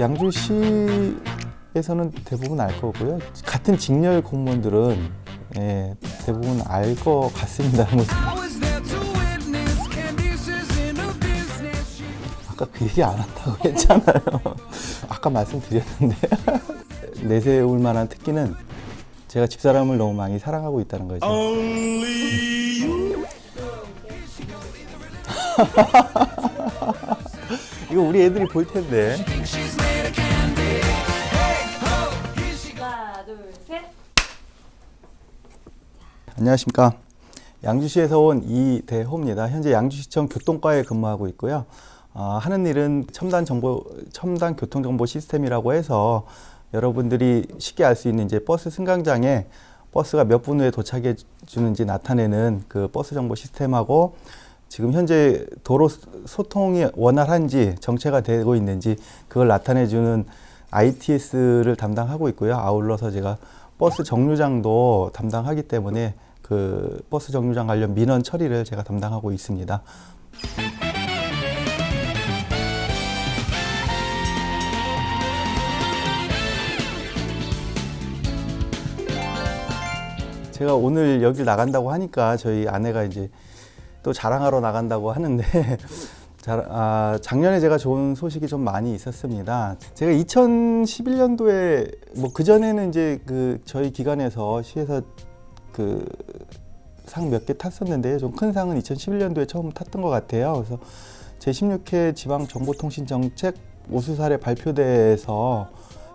양주시에서는 대부분 알 거고요. 같은 직렬 공무원들은 예, 대부분 알 것 같습니다. 아까 그 얘기 안 한다고 했잖아요. 아까 말씀드렸는데 내세울 만한 특기는 제가 집사람을 너무 많이 사랑하고 있다는 거죠. 이거 우리 애들이 볼 텐데. 하나, 둘, 셋. 안녕하십니까. 양주시에서 온 이대호입니다. 현재 양주시청 교통과에 근무하고 있고요. 하는 일은 첨단 교통정보 시스템이라고 해서 여러분들이 쉽게 알 수 있는 이제 버스 승강장에 버스가 몇 분 후에 도착해 주는지 나타내는 그 버스 정보 시스템하고 지금 현재 도로 소통이 원활한지 정체가 되고 있는지 그걸 나타내 주는 ITS를 담당하고 있고요. 아울러서 제가 버스 정류장도 담당하기 때문에 그 버스 정류장 관련 민원 처리를 제가 담당하고 있습니다. 제가 오늘 여길 나간다고 하니까 저희 아내가 이제 또 자랑하러 나간다고 하는데 작년에 제가 좋은 소식이 좀 많이 있었습니다. 제가 2011년도에 뭐 그전에는 이제 그 저희 기관에서 시에서 그 상 몇 개 탔었는데 좀 큰 상은 2011년도에 처음 탔던 것 같아요. 그래서 제16회 지방정보통신정책 우수 사례 발표대에서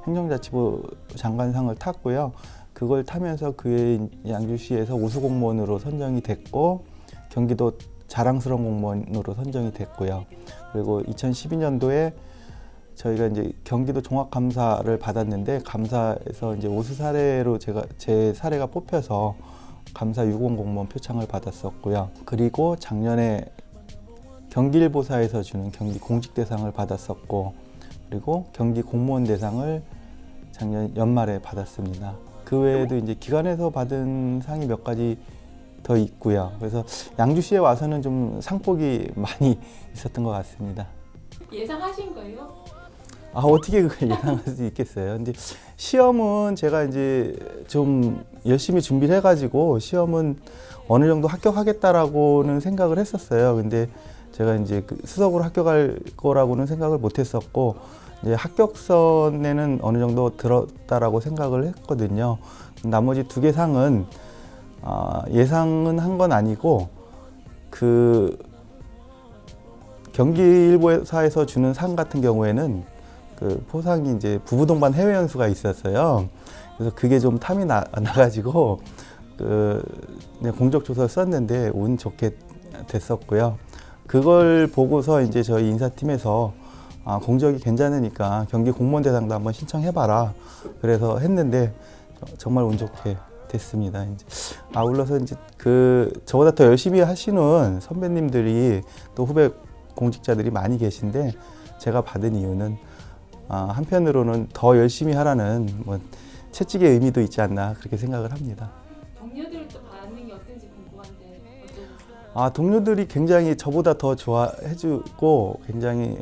행정자치부 장관상을 탔고요. 그걸 타면서 그해 양주시에서 우수 공무원으로 선정이 됐고 경기도 자랑스러운 공무원으로 선정이 됐고요. 그리고 2012년도에 저희가 이제 경기도 종합감사를 받았는데 감사에서 이제 우수 사례로 제 사례가 뽑혀서 감사 유공 공무원 표창을 받았었고요. 그리고 작년에 경기일보사에서 주는 경기 공직대상을 받았었고 그리고 경기 공무원 대상을 작년 연말에 받았습니다. 그 외에도 이제 기관에서 받은 상이 몇 가지 더 있고요. 그래서 양주시에 와서는 좀 상복이 많이 있었던 것 같습니다. 예상하신 거예요? 어떻게 그걸 예상할 수 있겠어요. 근데 시험은 제가 이제 좀 열심히 준비를 해가지고 시험은 어느 정도 합격하겠다라고는 생각을 했었어요. 근데 제가 이제 그 수석으로 합격할 거라고는 생각을 못했었고 이제 합격선에는 어느 정도 들었다라고 생각을 했거든요. 나머지 두 개 상은 예상은 한 건 아니고 그 경기일보사에서 주는 상 같은 경우에는 그 포상이 이제 부부 동반 해외 연수가 있었어요. 그래서 그게 좀 탐이 나가지고 그 공적 조서를 썼는데 운 좋게 됐었고요. 그걸 보고서 이제 저희 인사팀에서 공적이 괜찮으니까 경기 공무원 대상도 한번 신청해봐라. 그래서 했는데 정말 운 좋게 됐습니다. 이제 아울러서 이제 그 저보다 더 열심히 하시는 선배님들이 또 후배 공직자들이 많이 계신데 제가 받은 이유는 한편으로는 더 열심히 하라는 뭐 채찍의 의미도 있지 않나 그렇게 생각을 합니다. 동료들 또 반응이 어떤지 궁금한데 어떠셨어요? 동료들이 굉장히 저보다 더 좋아해주고 굉장히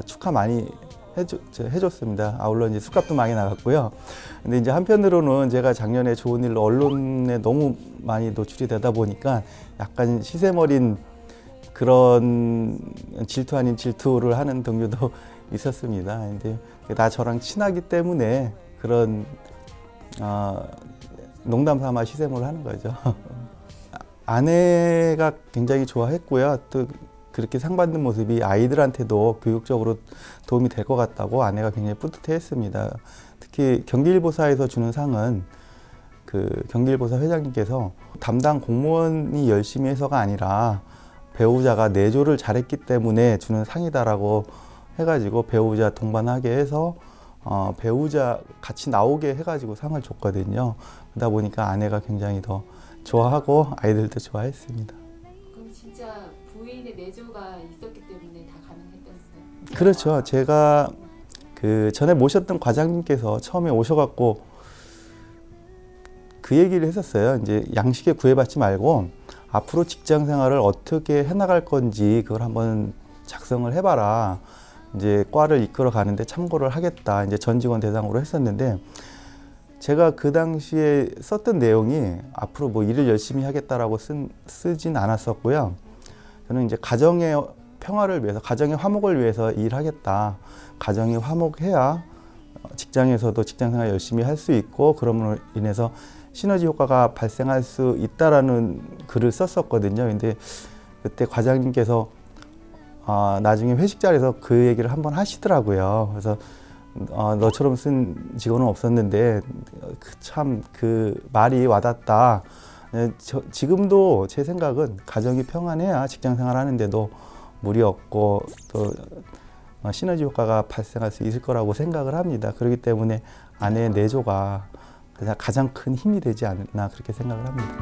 축하 많이 해줬습니다. 아울러 이제 술값도 많이 나갔고요. 근데 이제 한편으로는 제가 작년에 좋은 일로 언론에 너무 많이 노출이 되다 보니까 약간 시샘어린 그런 질투 아닌 질투를 하는 동료도 있었습니다. 근데 다 저랑 친하기 때문에 그런 농담 삼아 시샘을 하는 거죠. 아내가 굉장히 좋아했고요. 또 그렇게 상 받는 모습이 아이들한테도 교육적으로 도움이 될 것 같다고 아내가 굉장히 뿌듯해했습니다. 특히 경기일보사에서 주는 상은 그 경기일보사 회장님께서 담당 공무원이 열심히 해서가 아니라 배우자가 내조를 잘했기 때문에 주는 상이다라고 해가지고 배우자 동반하게 해서 배우자 같이 나오게 해가지고 상을 줬거든요. 그러다 보니까 아내가 굉장히 더 좋아하고 아이들도 좋아했습니다. 그럼 진짜 부인의 내조가 있었기 때문에 다 가능했다면서요? 그렇죠. 제가 그 전에 모셨던 과장님께서 처음에 오셔갖고 그 얘기를 했었어요. 이제 양식에 구애받지 말고 앞으로 직장 생활을 어떻게 해나갈 건지 그걸 한번 작성을 해봐라. 이제 과를 이끌어 가는데 참고를 하겠다. 이제 전 직원 대상으로 했었는데 제가 그 당시에 썼던 내용이 앞으로 뭐 일을 열심히 하겠다라고 쓰진 않았었고요. 저는 이제 가정의 평화를 위해서, 가정의 화목을 위해서 일하겠다. 가정이 화목해야 직장에서도 직장생활 열심히 할 수 있고 그럼으로 인해서 시너지 효과가 발생할 수 있다라는 글을 썼었거든요. 근데 그때 과장님께서 나중에 회식 자리에서 그 얘기를 한번 하시더라고요. 그래서 너처럼 쓴 직원은 없었는데 참 그 말이 와닿다. 지금도 제 생각은 가정이 평안해야 직장생활 하는데도 무리 없고 또 시너지 효과가 발생할 수 있을 거라고 생각을 합니다. 그렇기 때문에 아내의 내조가 가장 큰 힘이 되지 않나 그렇게 생각을 합니다.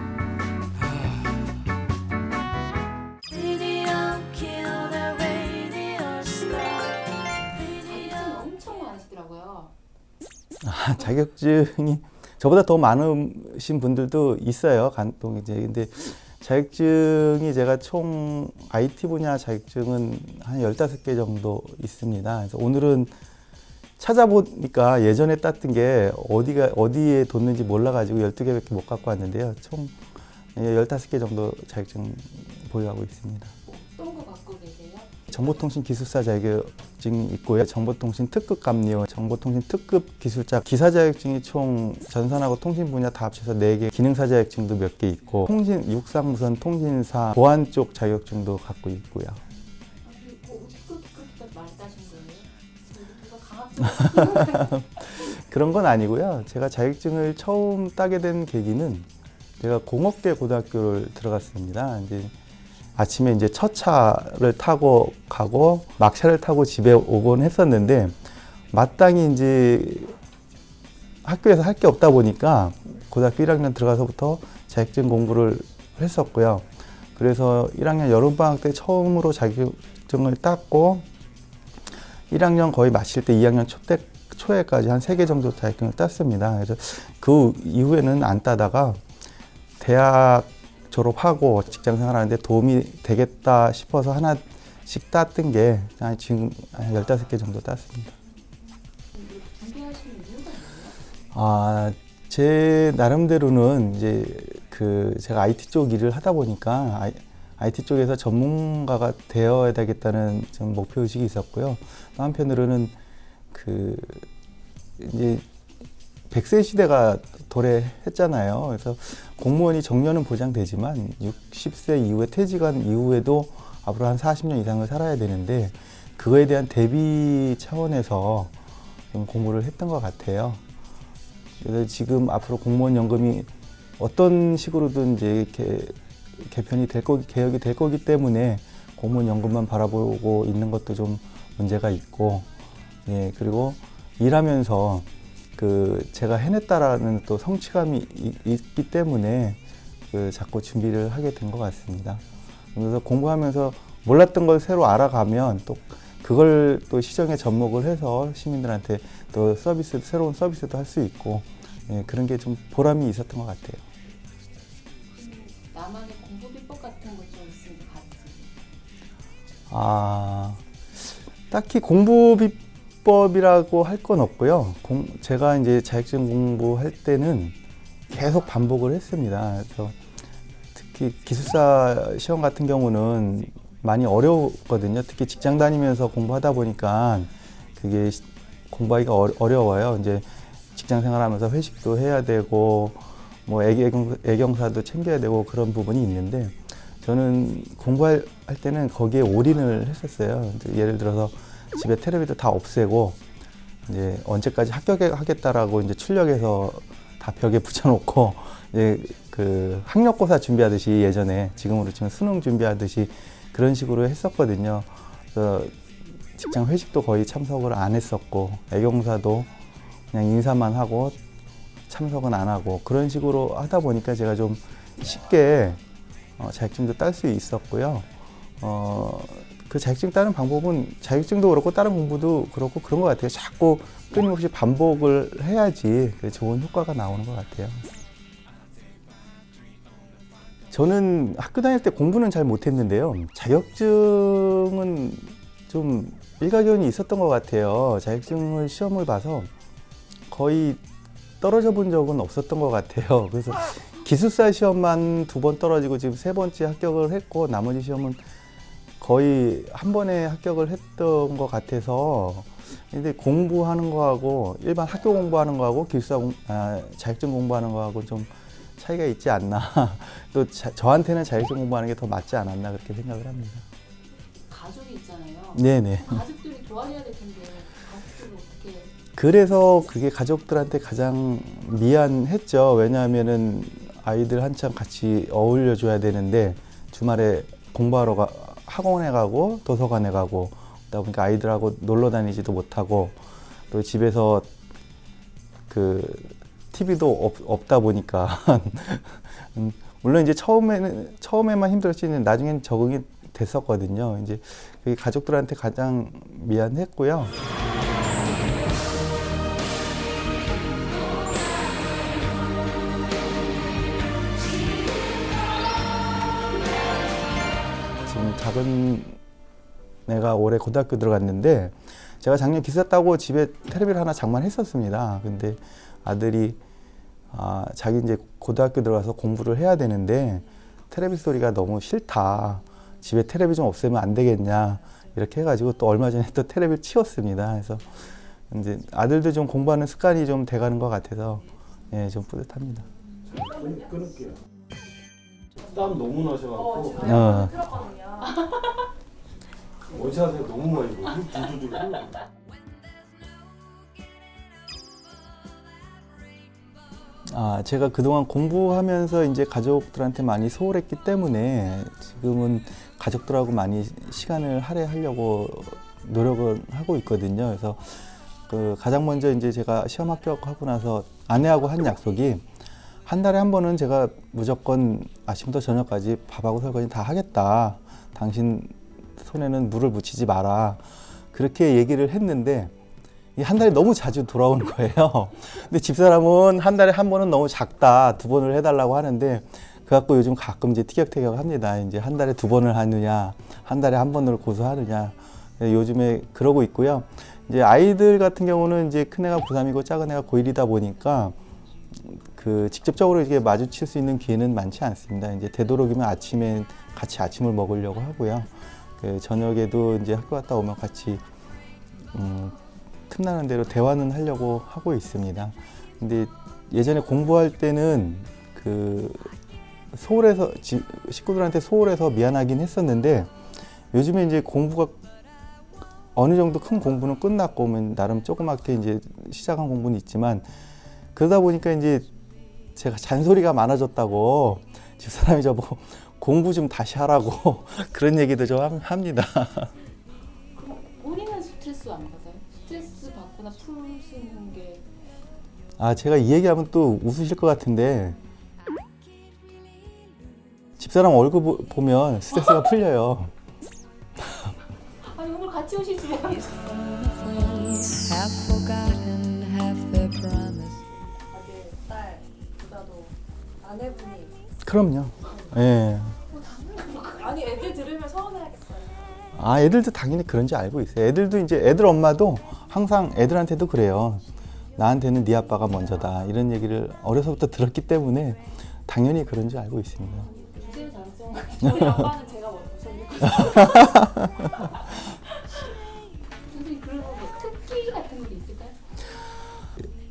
자격증 엄청 많으시더라고요. 자격증이 저보다 더 많으신 분들도 있어요. 간통 이제 근데 자격증이 제가 총 IT 분야 자격증은 한 15개 정도 있습니다. 그래서 오늘은 찾아보니까 예전에 땄던 게 어디에 뒀는지 몰라가지고 12개밖에 못 갖고 왔는데요. 총 15개 정도 자격증 보유하고 있습니다. 어떤 거 갖고 계세요? 정보통신 기술사 자격증이 있고요. 정보통신 특급 감리원, 정보통신 특급 기술자, 기사 자격증이 총 전산하고 통신 분야 다 합쳐서 4개, 기능사 자격증도 몇 개 있고, 육상무선 통신사 보안 쪽 자격증도 갖고 있고요. 특급 많이 따신 거예요? 누가 강압적 그런 건 아니고요. 제가 자격증을 처음 따게 된 계기는 제가 공업대 고등학교를 들어갔습니다. 이제 아침에 이제 첫 차를 타고 가고 막차를 타고 집에 오곤 했었는데 마땅히 이제 학교에서 할 게 없다 보니까 고등학교 1학년 들어가서부터 자격증 공부를 했었고요. 그래서 1학년 여름방학 때 처음으로 자격증을 땄고 1학년 거의 마칠 때 2학년 초에까지 한 3개 정도 자격증을 땄습니다. 그래서 그 이후에는 안 따다가 대학 졸업하고 직장 생활하는데 도움이 되겠다 싶어서 하나씩 땄던 게 지금 한 15개 정도 땄습니다. 준비하시는 이유가 뭐예요? 제 나름대로는 이제 제가 IT 쪽 일을 하다 보니까 IT 쪽에서 전문가가 되어야 되겠다는 좀 목표 의식이 있었고요. 또 한편으로는 이제 100세 시대가 도래했잖아요. 그래서 공무원이 정년은 보장되지만 60세 이후에 퇴직한 이후에도 앞으로 한 40년 이상을 살아야 되는데 그거에 대한 대비 차원에서 좀 공부를 했던 것 같아요. 그래서 지금 앞으로 공무원 연금이 어떤 식으로든 이제 이렇게 개혁이 될 거기 때문에 공무원 연금만 바라보고 있는 것도 좀 문제가 있고, 예, 그리고 일하면서 제가 해냈다라는 또 성취감이 있기 때문에 자꾸 준비를 하게 된 것 같습니다. 그래서 공부하면서 몰랐던 걸 새로 알아가면 또 그걸 또 시정에 접목을 해서 시민들한테 또 새로운 서비스도 할 수 있고, 예, 그런 게 좀 보람이 있었던 것 같아요. 나만의 공부 비법 같은 거 좀 있으면 같이. 딱히 공부 비법이라고 할 건 없고요. 제가 이제 자격증 공부할 때는 계속 반복을 했습니다. 그래서 특히 기술사 시험 같은 경우는 많이 어려웠거든요. 특히 직장 다니면서 공부하다 보니까 그게 공부하기가 어려워요. 이제 직장 생활하면서 회식도 해야 되고 뭐 애경사도 챙겨야 되고 그런 부분이 있는데 저는 공부할 때는 거기에 올인을 했었어요. 예를 들어서 집에 텔레비도 다 없애고 이제 언제까지 합격하겠다라고 이제 출력해서 다 벽에 붙여놓고 이제 학력고사 준비하듯이 예전에 지금으로 치면 수능 준비하듯이 그런 식으로 했었거든요. 그래서 직장 회식도 거의 참석을 안 했었고 애경사도 그냥 인사만 하고 참석은 안 하고 그런 식으로 하다 보니까 제가 좀 쉽게 자격증도 딸 수 있었고요. 그 자격증 따는 방법은 자격증도 그렇고 다른 공부도 그렇고 그런 것 같아요. 자꾸 끊임없이 반복을 해야지 좋은 효과가 나오는 것 같아요. 저는 학교 다닐 때 공부는 잘 못했는데요. 자격증은 좀 일가견이 있었던 것 같아요. 자격증을 시험을 봐서 거의 떨어져 본 적은 없었던 것 같아요. 그래서 기술사 시험만 2번 떨어지고 지금 3번째 합격을 했고 나머지 시험은 거의 한 번에 합격을 했던 것 같아서 근데 공부하는 거하고 일반 학교 공부하는 거하고 자격증 공부하는 거하고 좀 차이가 있지 않나. 또 저한테는 자격증 공부하는 게 더 맞지 않았나 그렇게 생각을 합니다. 가족이 있잖아요. 네네. 가족들이 도와줘야 될 텐데 가족들은 어떻게? 그래서 그게 가족들한테 가장 미안했죠. 왜냐하면은 아이들 한참 같이 어울려줘야 되는데 주말에 공부하러 학원에 가고 도서관에 가고 그러다 보니까 아이들하고 놀러 다니지도 못하고 또 집에서 그 TV도 없다 보니까 물론 이제 처음에만 힘들었지만 나중엔 적응이 됐었거든요. 이제 그게 가족들한테 가장 미안했고요. 지금 작은 애가 올해 고등학교 들어갔는데 제가 작년 기사 따고 집에 테레비를 하나 장만했었습니다. 근데 아들이 자기 이제 고등학교 들어가서 공부를 해야 되는데 테레비 소리가 너무 싫다. 집에 테레비 좀 없애면 안 되겠냐. 이렇게 해가지고 또 얼마 전에 또 테레비를 치웠습니다. 그래서 이제 아들도 좀 공부하는 습관이 좀 돼가는 것 같아서 예, 좀 뿌듯합니다. 끊을게요. 땀 너무 나셔가지고 지금 에어컨 틀었거든요. 원샷에 너무 많이 보고 줄줄줄 흘러요. 제가 그동안 공부하면서 이제 가족들한테 많이 소홀했기 때문에 지금은 가족들하고 많이 시간을 할애하려고 노력을 하고 있거든요. 그래서 가장 먼저 이제 제가 시험 합격하고 나서 아내하고 한 약속이 한 달에 한 번은 제가 무조건 아침부터 저녁까지 밥하고 설거지 다 하겠다. 당신 손에는 물을 묻히지 마라. 그렇게 얘기를 했는데 한 달에 너무 자주 돌아오는 거예요. 근데 집사람은 한 달에 한 번은 너무 작다. 2번을 해달라고 하는데 그래갖고 요즘 가끔 이제 티격태격 합니다. 이제 한 달에 2번을 하느냐, 한 달에 한 번을 고수하느냐. 요즘에 그러고 있고요. 이제 아이들 같은 경우는 이제 큰애가 고3이고 작은애가 고1이다 보니까 직접적으로 이렇게 마주칠 수 있는 기회는 많지 않습니다. 이제 되도록이면 아침에 같이 아침을 먹으려고 하고요. 저녁에도 이제 학교 갔다 오면 같이 틈나는 대로 대화는 하려고 하고 있습니다. 근데 예전에 공부할 때는 소홀해서 식구들한테 소홀해서 미안하긴 했었는데 요즘에 이제 공부가 어느 정도 큰 공부는 끝났고 나름 조그맣게 이제 시작한 공부는 있지만 그러다 보니까 이제 제가 잔소리가 많아졌다고 집사람이 저보고 공부 좀 다시 하라고 그런 얘기도 좀 합니다. 그럼 본인은 스트레스 안 받아요? 스트레스 받거나 푸시는 게 제가 이 얘기하면 또 웃으실 것 같은데 집사람 얼굴 보면 스트레스가 풀려요. 아니 오늘 같이 오시지. Have forgotten half their promise. 아들, 딸보다도 아내분이. 그럼요. 예. 아니 애들 들으면 서운해하겠어요. 애들도 당연히 그런지 알고 있어요. 애들도 이제 애들 엄마도 항상 애들한테도 그래요. 나한테는 네 아빠가 먼저다. 이런 얘기를 어려서부터 들었기 때문에 당연히 그런 줄 알고 있습니다. 제일 장점. 저희 아빠는 제가 먼저. 선생님 그런 뭐 특기 같은 게 있을까요?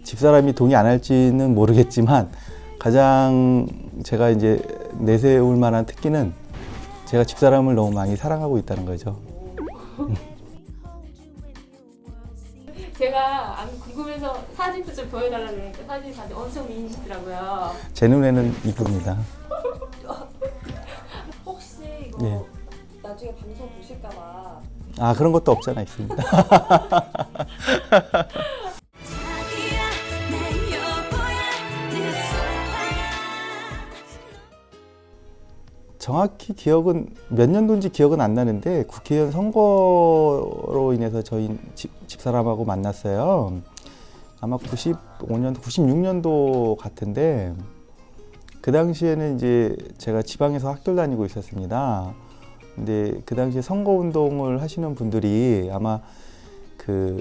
집사람이 동의 안 할지는 모르겠지만 가장 제가 이제 내세울 만한 특기는 제가 집사람을 너무 많이 사랑하고 있다는 거죠. 제가 안 궁금해서 사진도 좀 보여달라고 그러니까 사진 봤는데 엄청 미인이시더라고요. 제 눈에는 이쁩니다. 혹시 이거 네. 나중에 방송 보실까봐. 그런 것도 없잖아 있습니다. 정확히 기억은 몇 년도인지 기억은 안 나는데 국회의원 선거로 인해서 저희 집사람하고 만났어요. 아마 95년도, 96년도 같은데 그 당시에는 이제 제가 지방에서 학교를 다니고 있었습니다. 근데 그 당시에 선거 운동을 하시는 분들이 아마 그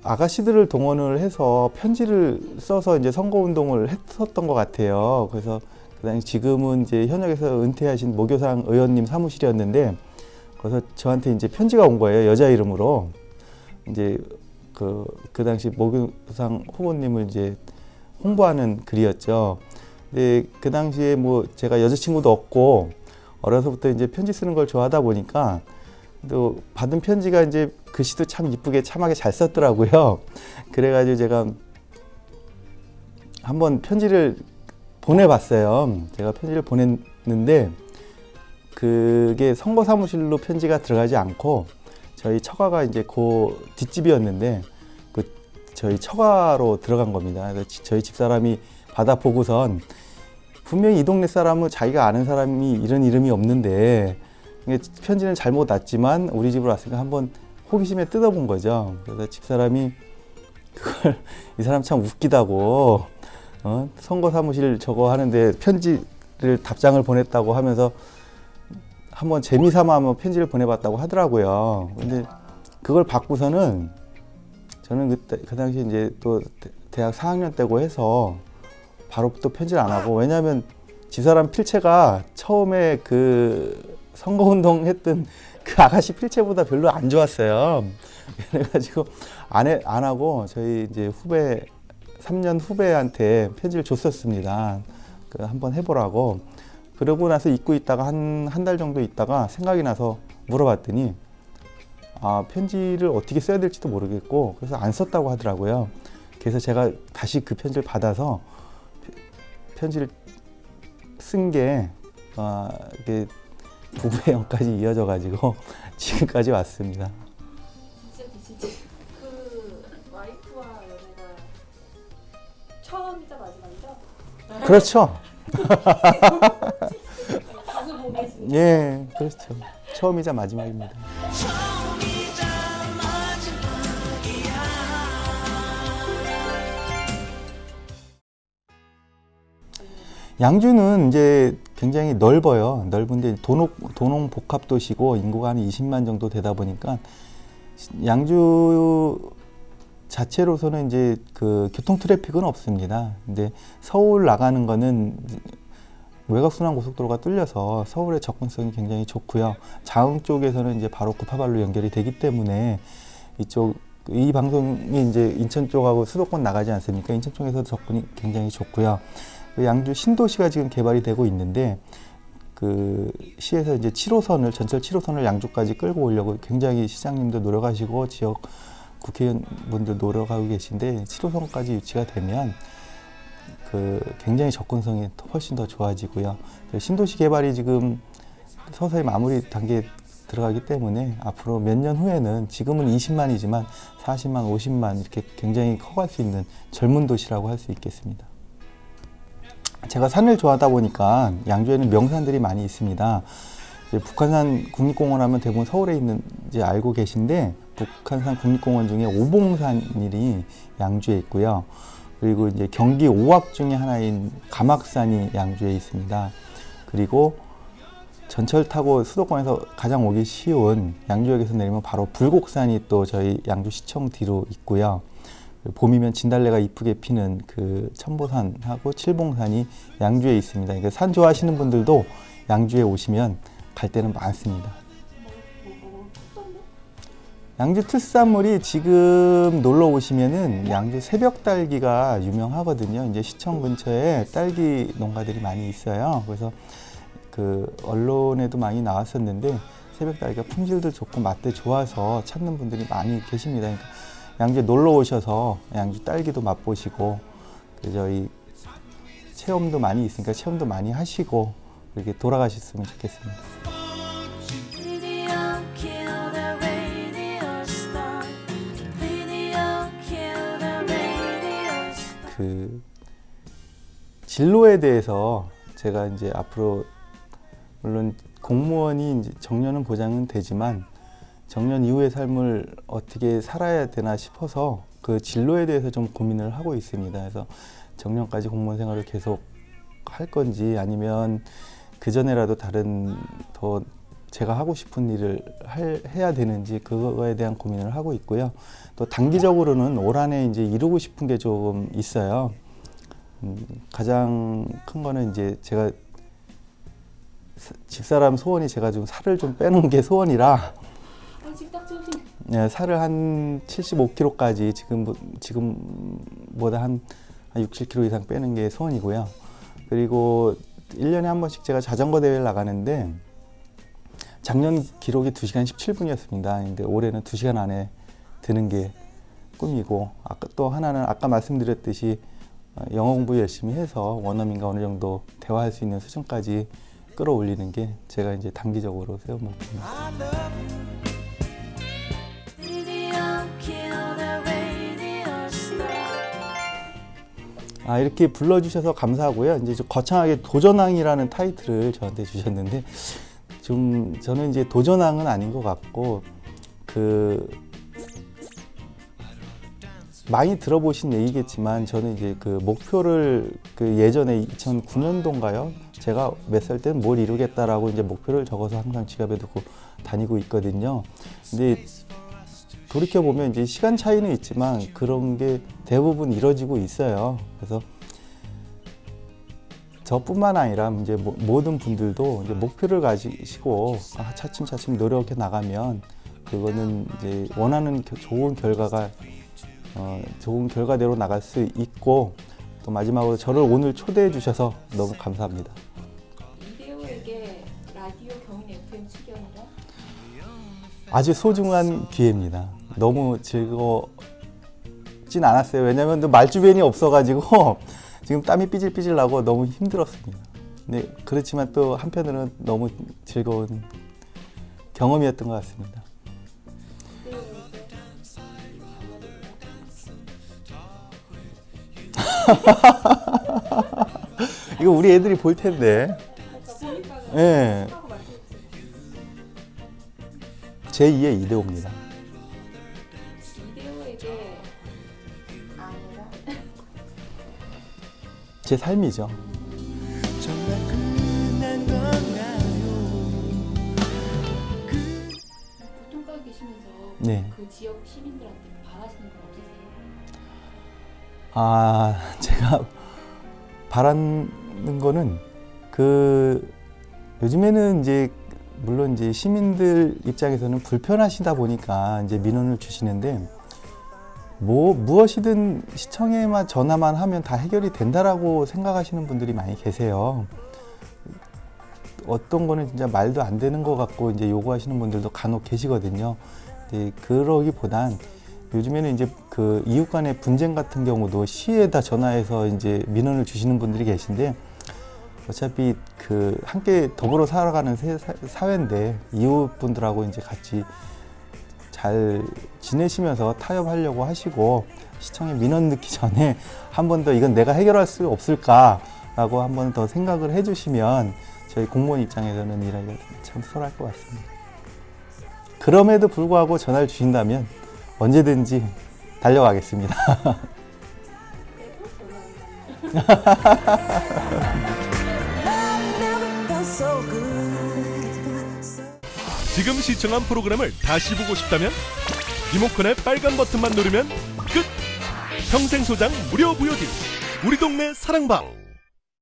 아가씨들을 동원을 해서 편지를 써서 이제 선거 운동을 했었던 것 같아요. 그래서 그 당시 지금은 이제 현역에서 은퇴하신 모교상 의원님 사무실이었는데, 그래서 저한테 이제 편지가 온 거예요. 여자 이름으로. 이제 그 당시 모교상 후보님을 이제 홍보하는 글이었죠. 근데 그 당시에 뭐 제가 여자친구도 없고 어려서부터 이제 편지 쓰는 걸 좋아하다 보니까 또 받은 편지가 이제 글씨도 참 이쁘게 참하게 잘 썼더라고요. 그래가지고 제가 한번 편지를 보내봤어요. 제가 편지를 보냈는데 그게 선거 사무실로 편지가 들어가지 않고 저희 처가가 이제 그 뒷집이었는데 그 저희 처가로 들어간 겁니다. 그래서 저희 집사람이 받아보고선 분명히 이 동네 사람은 자기가 아는 사람이 이런 이름이 없는데 편지는 잘못 왔지만 우리 집으로 왔으니까 한번 호기심에 뜯어본 거죠. 그래서 집사람이 그걸 이 사람 참 웃기다고 선거 사무실 저거 하는데 편지를 답장을 보냈다고 하면서 한번 재미삼아 한번 편지를 보내봤다고 하더라고요. 근데 그걸 받고서는 저는 그때 그 당시 이제 또 대학 4학년 때고 해서 바로 또 편지를 안 하고, 왜냐하면 집사람 필체가 처음에 그 선거운동 했던 그 아가씨 필체보다 별로 안 좋았어요. 그래가지고 안 하고 저희 이제 3년 후배한테 편지를 줬었습니다. 그 한번 해보라고. 그러고 나서 잊고 있다가 한 달 정도 있다가 생각이 나서 물어봤더니 편지를 어떻게 써야 될지도 모르겠고 그래서 안 썼다고 하더라고요. 그래서 제가 다시 그 편지를 받아서 편지를 쓴 게 이게 부부의 영까지 이어져 가지고 지금까지 왔습니다. 진짜 그 와이프와 연애가 처음이자 마지막이죠? 그렇죠. 자주 보고 계신 예, 그렇죠. 처음이자 마지막입니다. 양주는 이제 굉장히 넓어요. 넓은데 도농 복합 도시고 인구가 한 20만 정도 되다 보니까 양주 자체로서는 이제 그 교통 트래픽은 없습니다. 근데 서울 나가는 거는 외곽순환 고속도로가 뚫려서 서울의 접근성이 굉장히 좋고요. 자흥 쪽에서는 이제 바로 구파발로 연결이 되기 때문에 이 방송이 이제 인천 쪽하고 수도권 나가지 않습니까? 인천 쪽에서 접근이 굉장히 좋고요. 양주 신도시가 지금 개발이 되고 있는데 그 시에서 이제 7호선을 전철 7호선을 양주까지 끌고 오려고 굉장히 시장님도 노력하시고 지역 국회의원분들 노력하고 계신데 7호선까지 유치가 되면 그 굉장히 접근성이 훨씬 더 좋아지고요. 신도시 개발이 지금 서서히 마무리 단계에 들어가기 때문에 앞으로 몇 년 후에는 지금은 20만이지만 40만, 50만 이렇게 굉장히 커갈 수 있는 젊은 도시라고 할 수 있겠습니다. 제가 산을 좋아하다 보니까 양주에는 명산들이 많이 있습니다. 북한산 국립공원 하면 대부분 서울에 있는 이제 알고 계신데 북한산 국립공원 중에 오봉산이 양주에 있고요. 그리고 이제 경기 5확 중에 하나인 가막산이 양주에 있습니다. 그리고 전철 타고 수도권에서 가장 오기 쉬운 양주역에서 내리면 바로 불곡산이 또 저희 양주시청 뒤로 있고요. 봄이면 진달래가 이쁘게 피는 그 천보산하고 칠봉산이 양주에 있습니다. 그러니까 산 좋아하시는 분들도 양주에 오시면 갈 데는 많습니다. 양주 특산물이 지금 놀러 오시면은 양주 새벽딸기가 유명하거든요. 이제 시청 근처에 딸기 농가들이 많이 있어요. 그래서 그 언론에도 많이 나왔었는데 새벽딸기가 품질도 좋고 맛도 좋아서 찾는 분들이 많이 계십니다. 그러니까 양주에 놀러 오셔서 양주 딸기도 맛보시고 저희 체험도 많이 있으니까 체험도 많이 하시고 이렇게 돌아가셨으면 좋겠습니다. 그 진로에 대해서 제가 이제 앞으로 물론 공무원이 이제 정년은 보장은 되지만 정년 이후의 삶을 어떻게 살아야 되나 싶어서 그 진로에 대해서 좀 고민을 하고 있습니다. 그래서 정년까지 공무원 생활을 계속 할 건지 아니면 그 전에라도 다른 더 제가 하고 싶은 일을 해야 되는지 그거에 대한 고민을 하고 있고요. 또 단기적으로는 올 한해 이제 이루고 싶은 게 조금 있어요. 가장 큰 거는 이제 제가 집사람 소원이 제가 좀 살을 좀 빼는 게 소원이라 식탁 조심. 네, 살을 한 75kg까지 지금보다 한 6, 7kg 이상 빼는 게 소원이고요. 그리고 1년에 한 번씩 제가 자전거 대회를 나가는데 작년 기록이 2시간 17분이었습니다. 근데 올해는 2시간 안에 드는 게 꿈이고, 또 하나는 아까 말씀드렸듯이 영어 공부 열심히 해서 원어민과 어느 정도 대화할 수 있는 수준까지 끌어올리는 게 제가 이제 단기적으로 세운 목표입니다. 이렇게 불러주셔서 감사하고요. 이제 좀 거창하게 도전왕이라는 타이틀을 저한테 주셨는데, 좀 저는 이제 도전왕은 아닌 것 같고, 많이 들어보신 얘기겠지만 저는 이제 그 목표를 예전에 2009년도인가요? 제가 몇 살 때는 뭘 이루겠다라고 이제 목표를 적어서 항상 지갑에 두고 다니고 있거든요. 근데 돌이켜 보면 이제 시간 차이는 있지만 그런 게 대부분 이루어지고 있어요. 그래서 저뿐만 아니라 이제 모든 분들도 이제 목표를 가지시고 차츰차츰 노력해 나가면 그거는 이제 원하는 좋은 결과대로 나갈 수 있고, 또 마지막으로 저를 오늘 초대해 주셔서 너무 감사합니다. 이대호에게 라디오 경인 FM 출연이라 아주 소중한 기회입니다. 너무 즐겁진 않았어요. 왜냐면 말주변이 없어가지고 지금 땀이 삐질삐질 나고 너무 힘들었습니다. 네, 그렇지만 또 한편으로는 너무 즐거운 경험이었던 것 같습니다. 이거 우리 애들이 볼 텐데. 네. 제2의 이대호입니다. 이대호에게 아내라 제 삶이죠. 보통가 계시면서 네. 그 지역 시민들한테 바라시는 건 없으세요? 제가 바라는 거는 요즘에는 이제 물론 이제 시민들 입장에서는 불편하시다 보니까 이제 민원을 주시는데 무엇이든 시청에만 전화만 하면 다 해결이 된다라고 생각하시는 분들이 많이 계세요. 어떤 거는 진짜 말도 안 되는 것 같고 이제 요구하시는 분들도 간혹 계시거든요. 그러기보단 요즘에는 이제 이웃 간의 분쟁 같은 경우도 시에다 전화해서 이제 민원을 주시는 분들이 계신데, 어차피 함께 더불어 살아가는 사회인데 이웃분들하고 이제 같이 잘 지내시면서 타협하려고 하시고, 시청에 민원 넣기 전에 한 번 더 이건 내가 해결할 수 없을까라고 한 번 더 생각을 해주시면 저희 공무원 입장에서는 일하기가 참 수월할 것 같습니다. 그럼에도 불구하고 전화를 주신다면 언제든지 달려가겠습니다. 지금 시청한 프로그램을 다시 보고 싶다면 리모컨의 빨간 버튼만 누르면 끝! 평생 소장 무료 VOD 우리 동네 사랑방.